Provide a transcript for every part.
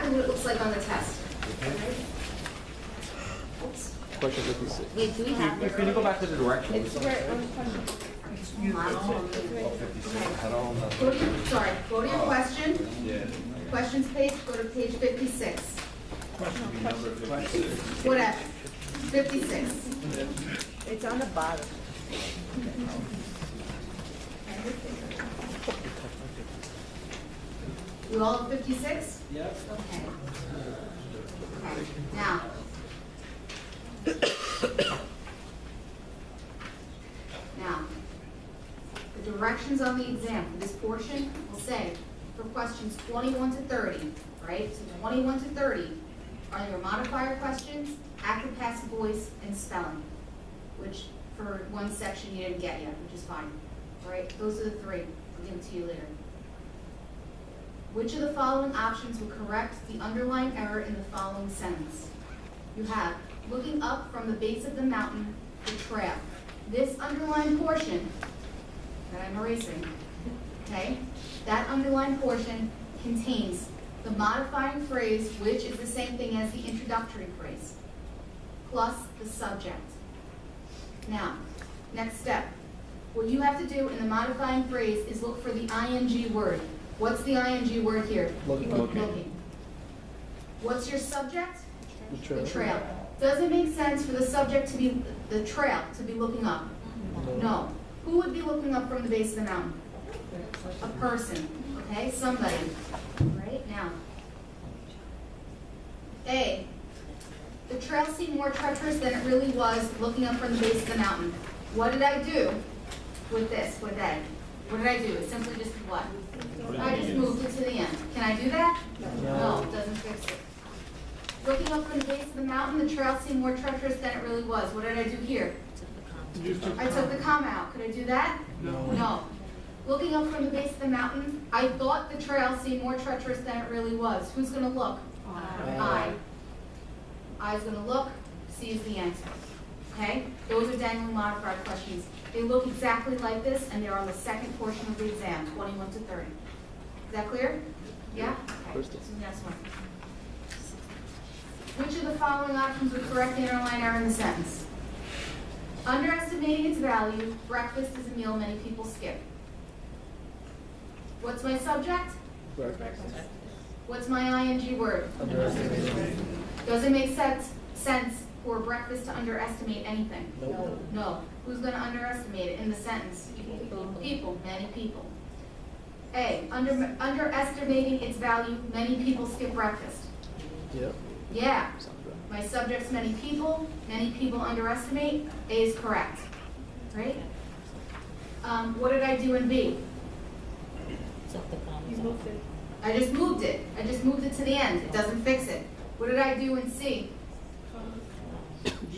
exactly what it looks like on the test. Oops. Question 56. Wait, do we have this? Can you go back to the directions? It's where, Go to your question. Yeah. Questions page, go to page 56. Whatever. 56. it's on the bottom. You all have 56? Yep. Okay. Okay. Now. Now, the directions on the exam for this portion will say for questions 21 to 30, right? So 21 to 30 are your modifier questions, active passive voice, and spelling, which for one section you didn't get yet, which is fine. All right, those are the three. I'll give them to you later. Which of the following options will correct the underlying error in the following sentence? You have, looking up from the base of the mountain, the trail. This underlined portion that I'm erasing, okay, that underlined portion contains the modifying phrase, which is the same thing as the introductory phrase, plus the subject. Now, next step. What you have to do in the modifying phrase is look for the ing word. What's the ing word here? Looking. What's your subject? The trail. The trail. Does it make sense for the subject to be, the trail, to be looking up? No. Who would be looking up from the base of the mountain? A person, okay? Somebody. Right? Now, A, the trail seemed more treacherous than it really was looking up from the base of the mountain. What did I do with this, with A? What did I do? It simply just what? I just moved it to the end. Can I do that? No, it doesn't fix it. Looking up from the base of the mountain, the trail seemed more treacherous than it really was. What did I do here? I took the comma out. Could I do that? No. Looking up from the base of the mountain, I thought the trail seemed more treacherous than it really was. Who's going to look? I. I's going to look. C is the answer. Okay? Those are dangling modifier questions. They look exactly like this, and they're on the second portion of the exam, 21 to 30. Is that clear? Yeah? Okay. So the next one. Which of the following options would correct the underlying error in the sentence? Underestimating its value, breakfast is a meal many people skip. What's my subject? Breakfast. What's my ing word? Underestimated. Does it make sense for breakfast to underestimate anything? Nope. No. Who's going to underestimate it in the sentence? People, many people. A, underestimating its value, many people skip breakfast. Yep. Yeah. Sounds right. My subject's many people underestimate. A is correct. Right? What did I do in B? I just moved it. I just moved it to the end. It doesn't fix it. What did I do in C?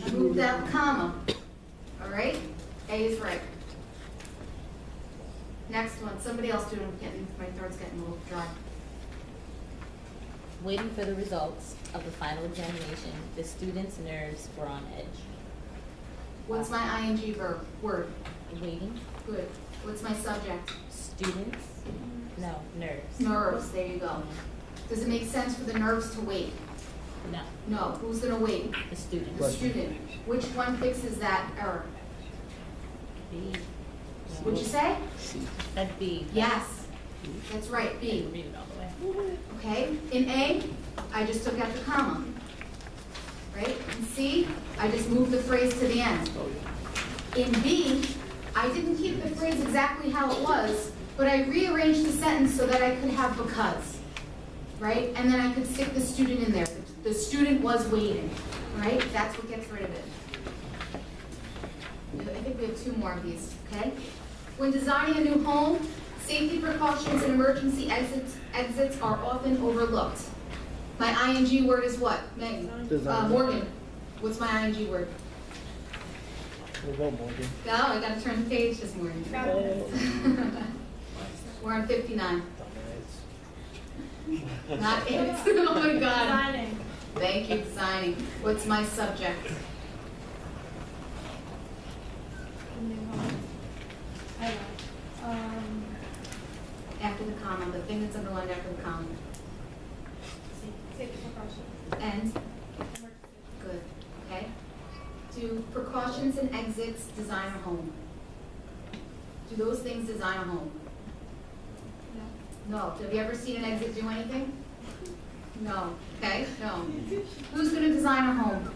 I moved out the comma. All right? A is right. Next one. Somebody else do it. My throat's getting a little dry. Waiting for the results of the final examination, the students' nerves were on edge. What's my ing word? Waiting, Good. What's my subject? students, no, nerves. Nerves. There you go. Does it make sense for the nerves to wait? No, No. Who's going to wait? the students. The student. Which one fixes that error? B. What'd you say? That'd be. Yes. That's right, I B. can read it all the way. Okay? In A, I just took out the comma. Right? In C, I just moved the phrase to the end. Oh, yeah. In B, I didn't keep the phrase exactly how it was, but I rearranged the sentence so that I could have because. Right? And then I could stick the student in there. The student was waiting. Right? That's what gets rid of it. I think we have two more of these, okay? When designing a new home, safety precautions and emergency exits are often overlooked. My ing word is what? Morgan. What's my ing word? We'll go, Morgan. No, I gotta turn the page this morning. We're on 59. Not it. Oh my God. Signing. Thank you, signing. What's my subject? I know. After the comma, the thing that's underlined after the comma. Take And? Good, okay. Do precautions and exits design a home? Do those things design a home? No. Have you ever seen an exit do anything? No, okay, no. Who's gonna design a home?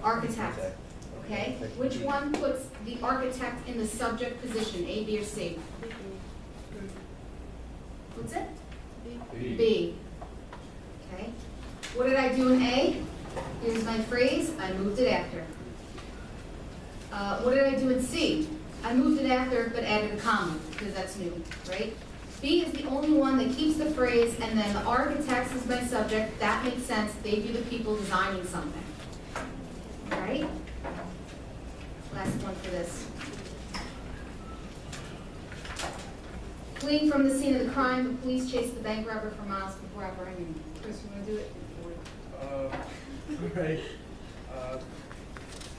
Architect, okay? Which one puts the architect in the subject position, A, B, or C? What's it? B. Okay. What did I do in A? Here's my phrase, I moved it after. What did I do in C? I moved it after, but added a comma, because that's new, right? B is the only one that keeps the phrase, and then the architects is my subject. That makes sense. They'd be the people designing something. All right? Last one for this. Fleeing from the scene of the crime, the police chased the bank robber for miles before apprehending him. Chris, you want to do it? Right.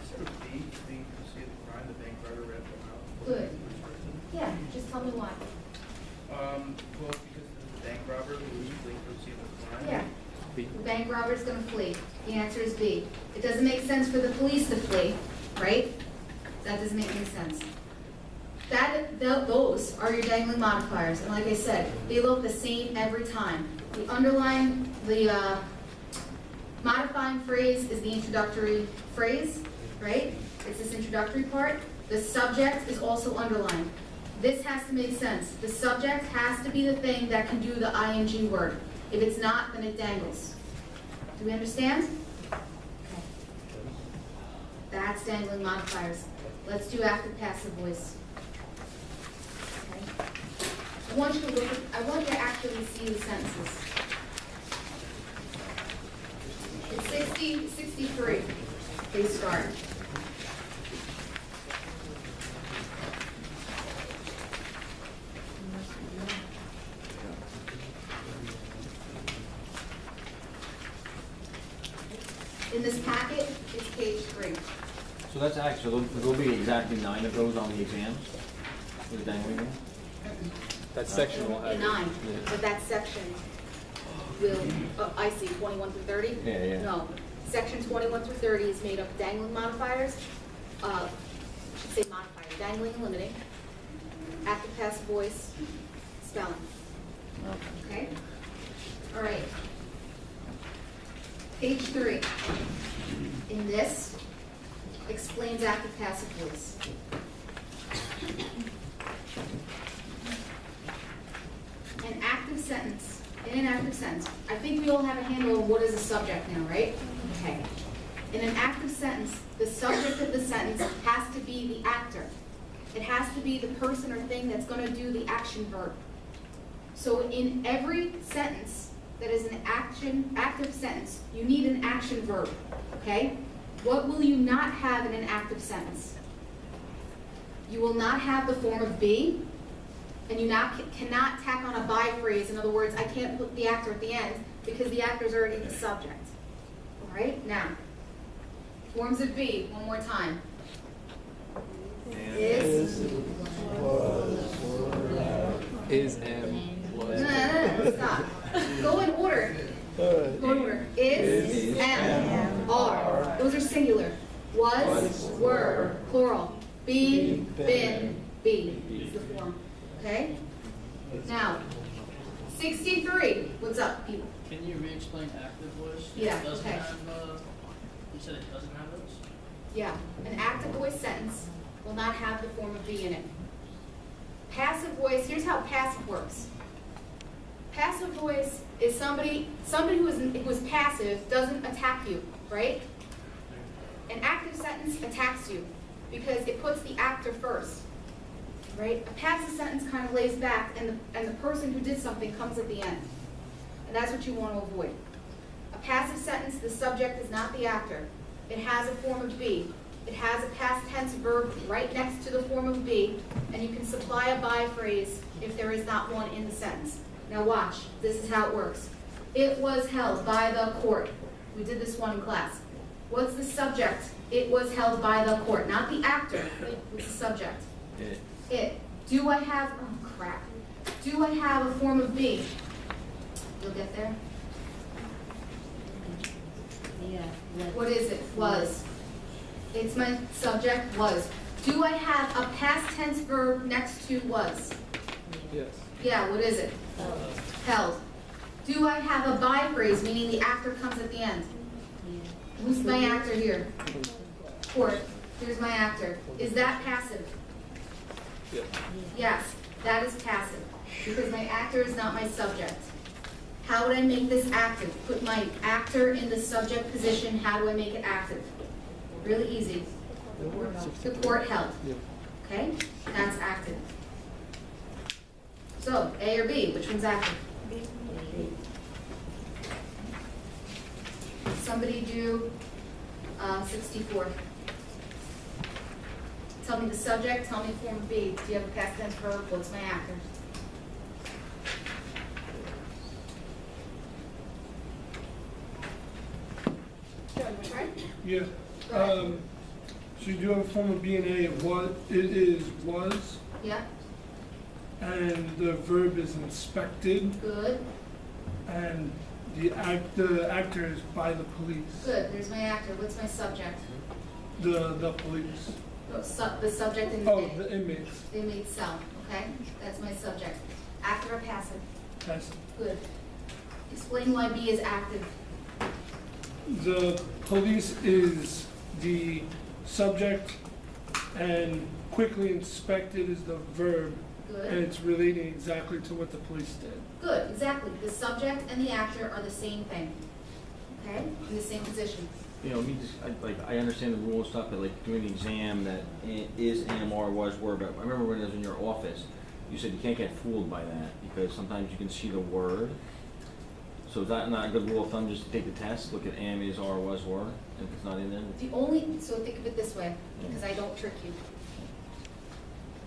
Sort of B, fleeing from the scene of the crime, the bank robber ran for miles. Good. Yeah, just tell me why. Well, because the bank robber who was fleeing from the scene of the crime. Yeah. B. The bank robber's gonna flee. The answer is B. It doesn't make sense for the police to flee, right? That doesn't make any sense. Those are your dangling modifiers, and like I said, they look the same every time. The underline, the modifying phrase is the introductory phrase, right? It's this introductory part. The subject is also underlined. This has to make sense. The subject has to be the thing that can do the ing word. If it's not, then it dangles. Do we understand? Okay. That's dangling modifiers. Let's do active passive voice. Okay. I want you to actually see the sentences. It's 63. They start. In this packet, it's page 3. So that's actually, there'll be exactly 9 of those on the exam, with dangling them? That section will have. 9, but that section will, I see, 21 through 30? Yeah, yeah. No, section 21 through 30 is made up of dangling modifiers, I should say modifier, dangling and limiting, active passive voice, spelling. Okay? All right. Page 3. In this, explains active passive voice. An active sentence, in an active sentence, I think we all have a handle on what is a subject now, right? Okay. In an active sentence, the subject of the sentence has to be the actor. It has to be the person or thing that's going to do the action verb. So in every sentence that is an active sentence, you need an action verb, okay? What will you not have in an active sentence? You will not have the form of be, and you cannot tack on a by phrase. In other words, I can't put the actor at the end because the actor is already the subject. All right, now, forms of be, one more time. Is, Was. no, stop. Go in order. Go in order. Is, am, are. Those are singular. Was, were, plural. Be, been, be. Is the form. Okay? Now, 63. What's up, people? Can you re-explain active voice? Yeah, It doesn't okay. have, you said it doesn't have those? Yeah, an active voice sentence will not have the form of be in it. Passive voice, here's how passive works. Passive voice is somebody who is passive doesn't attack you, right? An active sentence attacks you because it puts the actor first, right? A passive sentence kind of lays back and the person who did something comes at the end. And that's what you want to avoid. A passive sentence, the subject is not the actor. It has a form of be. It has a past tense verb right next to the form of be, and you can supply a by phrase if there is not one in the sentence. Now watch, this is how it works. It was held by the court. We did this one in class. What's the subject? It was held by the court, not the actor. What's the subject? It. Do I have, oh crap. Do I have a form of be? You'll get there. What is it? Was. It's my subject, was. Do I have a past tense verb next to was? Yes. Yeah, what is it? Held. Do I have a by phrase, meaning the actor comes at the end? Who's my actor here? Court. Here's my actor. Is that passive? Yes. Yes, that is passive, because my actor is not my subject. How would I make this active? Put my actor in the subject position. How do I make it active? Really easy. The court held. Okay? That's active. So, A or B, which one's active? Somebody do 64. Tell me the subject, tell me form B. Do you have a past tense verb? What's my actor? Joe, you want to try? Yeah. Go ahead. So you do have a form of B and A. What it is was, Yeah, and the verb is inspected, good, and the actor is by the police. good. There's my actor. What's my subject? The police. Oh, the subject in the Oh, A. the inmates. The inmate cell, okay? That's my subject. Active or passive? That's Good. Explain why B is active. the police is the subject, and quickly inspected is the verb, and Good. it's relating exactly to what the police did. Good, exactly. The subject and the actor are the same thing, okay? In the same position. You know, I understand the rule and stuff, but like doing the exam that is, am, are, was, were, but I remember when I was in your office, you said you can't get fooled by that, because sometimes you can see the word. So is that not a good rule of thumb, just to take the test, look at am, is, are, was, were, if it's not in there? The only, so think of it this way, because I don't trick you.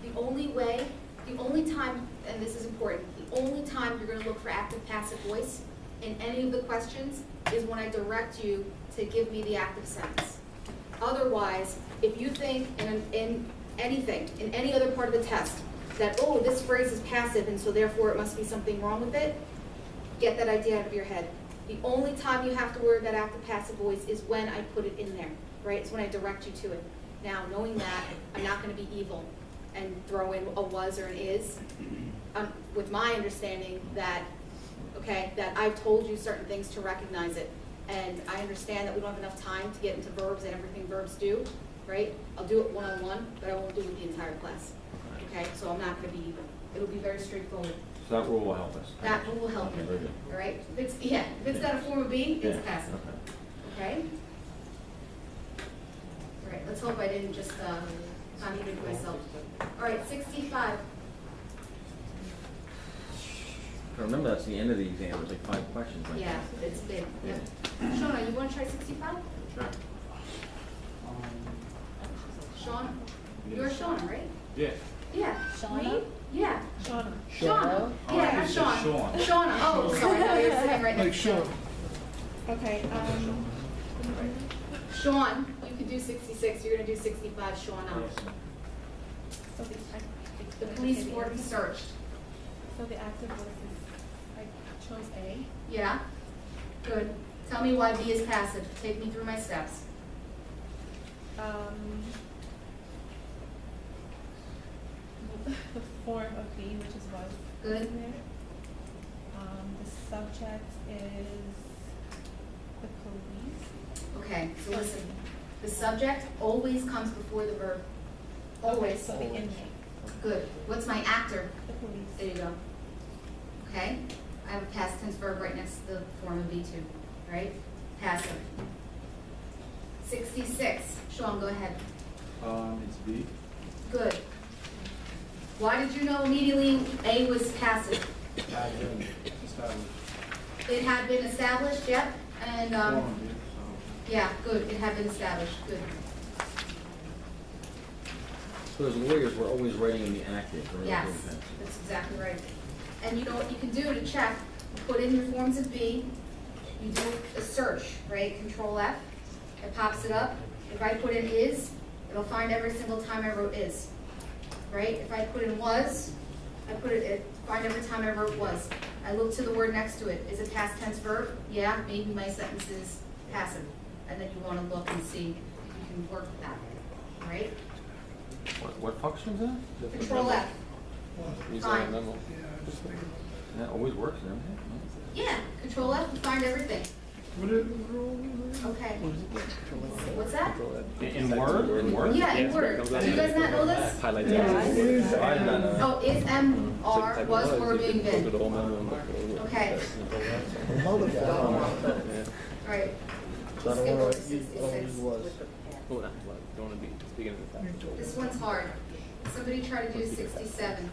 The only way, the only time, and this is important, the only time you're gonna look for active passive voice in any of the questions is when I direct you to give me the active sentence. Otherwise, if you think in anything, in any other part of the test, that, oh, this phrase is passive and so therefore it must be something wrong with it, get that idea out of your head. The only time you have to worry about active passive voice is when I put it in there, right? It's when I direct you to it. Now, knowing that, I'm not gonna be evil and throw in a was or an is, with my understanding that, okay, that I've told you certain things to recognize it. And I understand that we don't have enough time to get into verbs and everything verbs do, right? I'll do it one-on-one, but I won't do it with the entire class, okay? So I'm not gonna be evil. It'll be very straightforward. So that rule will help us. That will help you, Okay, very good. all right? If it's got a form of B, it's Yeah, passive, okay. okay? All right, let's hope I didn't just, contradict myself. All right, 65. I remember that's the end of the exam, it was like 5 questions. Like Yeah, that. it's big, yep. Shawna, you wanna try 65? Sure. Shauna? You're Shauna, right? Yeah. Yeah. Shauna? Me? Yeah. Shauna. Shauna. Yeah, not Sean. Shauna. Oh, sorry, no, you're sitting right Like next to me. Sean. Okay, Sean, you can do 66, you're gonna do 65, Shauna. so The police were searched. So the active voice is, I chose A. Yeah? Good. Tell me why B is passive. Take me through my steps. The form of B, which is was. Good. in there. The subject is the police. Okay, so listen. The subject always comes before the verb. Always. So the inmate, Good. What's my actor? the police. There you go. Okay? I have a past tense verb right next to the form of B2, right? Passive. 66. Sean, go ahead. It's B. Good. Why did you know immediately A was passive? It had been established, yep, and, yeah, good, it had been established, good. So as lawyers, we're always writing in the active. We're not Yes, doing passive. that's exactly right. And you know what you can do to check? Put in your forms of B, you do a search, right? Control F, it pops it up. If I put in is, it'll find every single time I wrote is, right? If I put in was, find every time I wrote was. I look to the word next to it. Is it past tense verb? Yeah, maybe my sentence is passive. and then you wanna look and see if you can work with that, all right? What function's that? Control F, fine. Yeah, I was thinking That always works and everything. Yeah, Control F, will find everything. What is, what are all these? Okay. What's that? In Word? In Word? Yeah, in Word. Do you guys not know this? Highlight Yeah, that. what is I did not know that. Oh, is MR, was, were being been. Okay. Alright. Skip over 66 with the Oh, don't want to be speaking of that. This one's hard. Somebody try to do 67.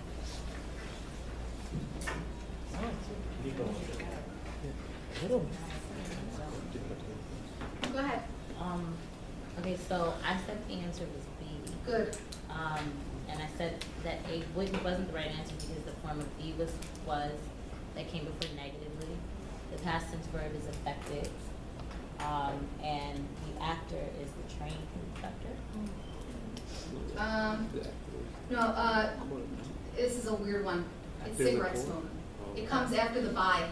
Go ahead. Okay, so I said the answer was B. Good. And I said that A wasn't the right answer because the form of B was, that came before negatively. The past tense verb is affected. And the actor is the train conductor. No, this is a weird one. It's cigarette smoke. It comes after the by.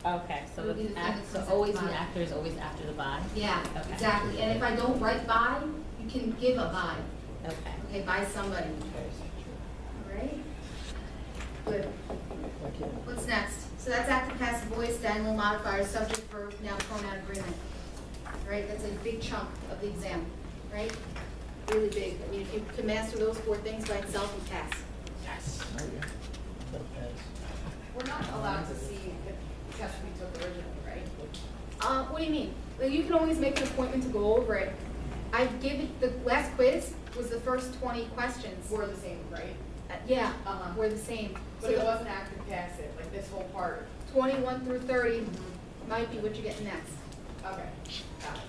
Okay, so It would be the the thing act, that so comes always after the by. actor is always after the by? Yeah, Okay. exactly. And if I don't write by, you can give a by. Okay. Okay, by somebody. All right? Good. What's next? So that's active, passive voice, dangling modifier, subject, verb, noun, pronoun, agreement. Right? That's a big chunk of the exam, right? Really big. I mean, if you can master those 4 things by itself, you pass. Yes. We're not allowed to see the test we took originally, right? What do you mean? Well, you can always make an appointment to go over it. I gave it, the last quiz was the first 20 questions. We're the same, right? Yeah, Uh-huh. we're the same. But So it the wasn't active passive, like this whole part. 21 through 30 might be what you're getting next, Okay, got it.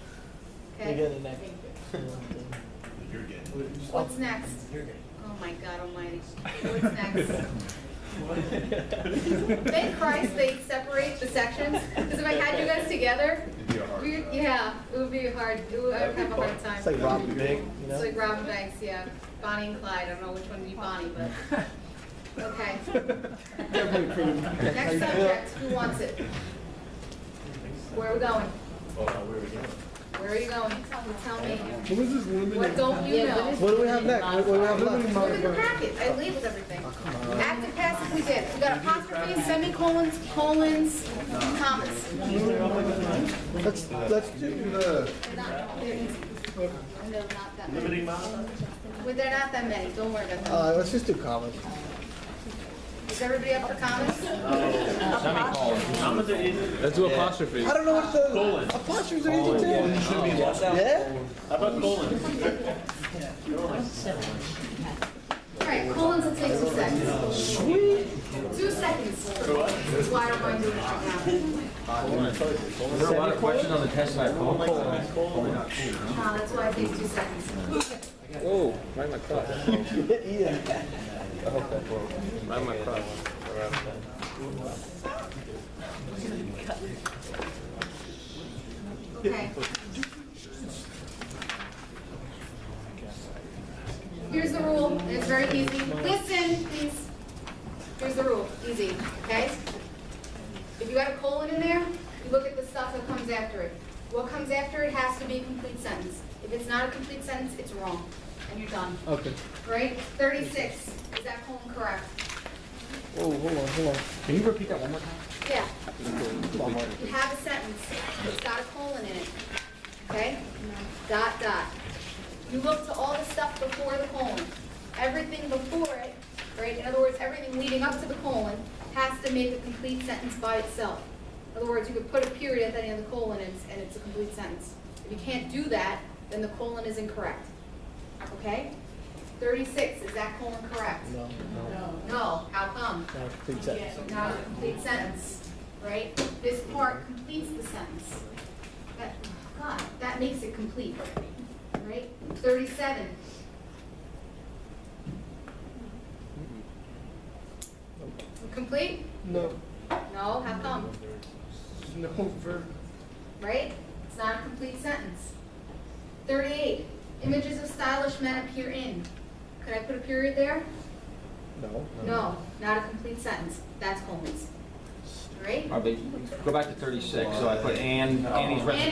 okay? Thank you. What's next? Oh my God almighty. What's next? Thank Christ they separate the sections, because if I had you guys together, yeah, it would be hard. I would have a hard time. It's like Robin Big, you It's know? like Robin Banks, yeah. Bonnie and Clyde, I don't know which one would be Bonnie, but, okay. Definitely pretty. Next subject, who wants it? Where are we going? Where are you going? You tell me. What is this limited? What don't you know? What do we have next? What do we have Look at left? the packet, I labeled everything. Active, passive, we did. We got apostrophes, semicolons, colons, commas. Let's do the, They're not, they're easy. They're not that many. Well, they're not that many, don't worry about them. let's just do comments. Is everybody up for comments? Let's do apostrophe. I don't know what the apostrophes are easy too. Yeah? How about colon? All right, colons will take 2 seconds. Sweet. 2 seconds. That's why I don't mind doing it right now. Are there a lot of questions on the test about No, that's why it takes 2 seconds. Oh, right in my crotch. Ian. Right in my crotch. Okay. Here's the rule, and it's very easy. Listen, please. Here's the rule, easy, okay? If you got a colon in there, you look at the stuff that comes after it. What comes after it has to be a complete sentence. If it's not a complete sentence, it's wrong, and you're done. Okay. Right? 36, is that colon correct? Oh, hold on. Can you repeat that one more time? Yeah. You have a sentence, it's got a colon in it, okay? Dot, dot. You look to all the stuff before the colon. Everything before it, right, in other words, everything leading up to the colon has to make a complete sentence by itself. In other words, you could put a period at the end of the colon and it's a complete sentence. If you can't do that, then the colon is incorrect, okay? 36, is that colon correct? No, No, how come? not a complete sentence. Not a complete sentence, right? This part completes the sentence. God, that makes it complete, right? 37. Complete? No. No, how come? No verb. Right? It's not a complete sentence. 38. Images of stylish men appear in. Could I put a period there? No. No, not a complete sentence. That's colons. Right? Go back to 36, so I put Annie's recipe.